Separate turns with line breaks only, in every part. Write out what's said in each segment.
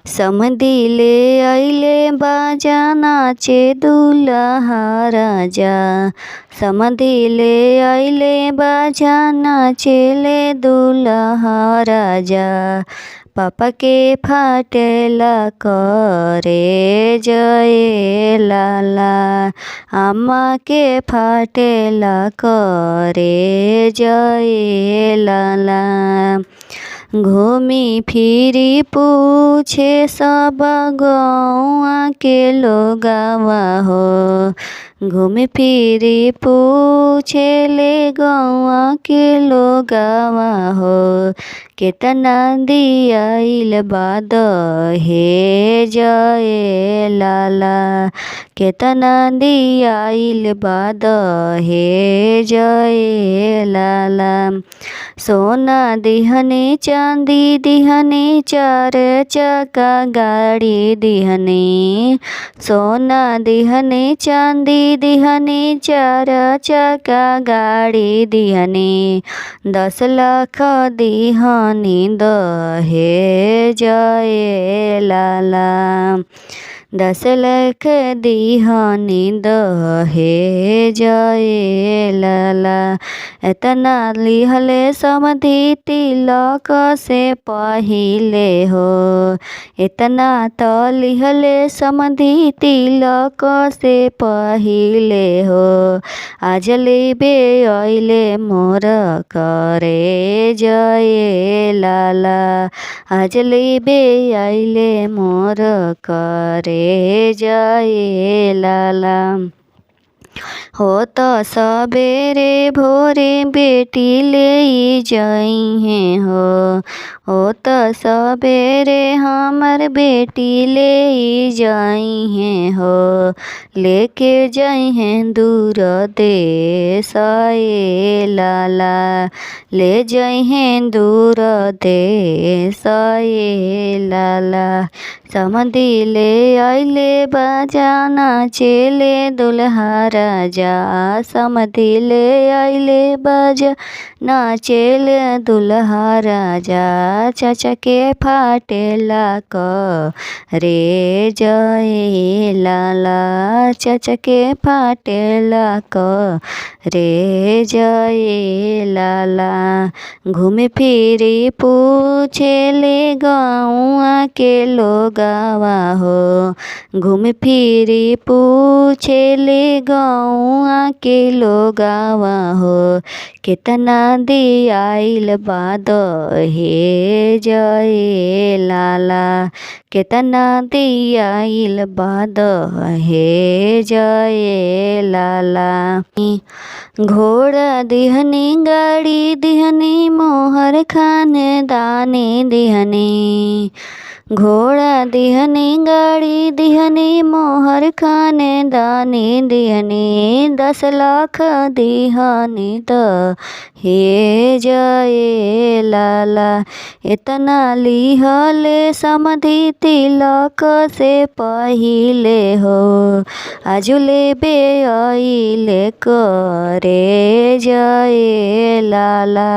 समधी ले आइले बाजा नाचे दुल्हा राजा। समधी ले आइले बाजा नाचेले दुल्हा राजा। पापा के फाटेला करे जय लाला। अम्मा के फाटेला करे जय लाला। घूमी फिरी पूछे सब गौआ के लोगवा हो। घूमी फिरी पूछे ले गौआ के लोगवा हो। केतना दियाइल बाद हे जय लाला। केतना दियाइल बाद हे जय लाला। सोना दिहनी चांदी दिहनी चार चक्का गाड़ी दिहनी। सोना दिहनी चांदी दिहनी चार चक्का गाड़ी दिहनी। 10 लाख दिहनी दहे जय लाला। 10 लाख दिहनी दहे जय लाला। एतना लिहले समधी तिलक से पहिले हो। इतना तो लिहले समधी तिलक से पहिले हो। आज लेबे आइले मोर करे जय लाला। आज लेबे आइले मोर करे जय लाला। हो तो सबेरे भोरे बेटी ले जाइए हो तो सबेरे हमर बेटी ले जाइए हो। लेके जाइए दूर देश ए लाला। ले जाइए दूर देश ए लाला। समधी ले आइले बाजा नाचेले दुल्हा राजा। समधी ले आइले बाजा नाचेले दुल्हा राजा। चाचा के फाटेला रे जय लाला। चाचा के फाटेला रे जय लाला। घूमे फिरी पूछे ले गौआ के लोगवा हो। घूम फिरी पूछे ले गौआ के लोगवा हो। केतना दियाइल बाद हे जय लाला। केतना दियाइल बाद हे जय लाला। घोड़ा दिहनी गाड़ी दिहनी मोहर खानदानी दिहनी। घोड़ा दिहनी गाड़ी दिहनी मोहर खानदानी दिहनी। 10 लाख दिहनी हे जय लाला। इतना लिहले समधी तिलक से पहिले हो। आजु लेबे आइले करे जय लाला।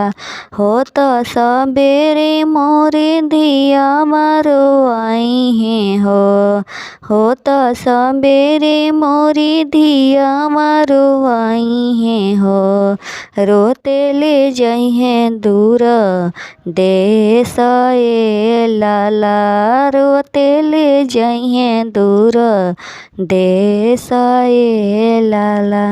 हो तो सबेरे मोरे धिया मारो आई हो तो सबेरे मोरी धिया मारो आई हो। रोते ले जाइए दूर देश ए लाला। रोते ले जाइए दूर देश ए लाला।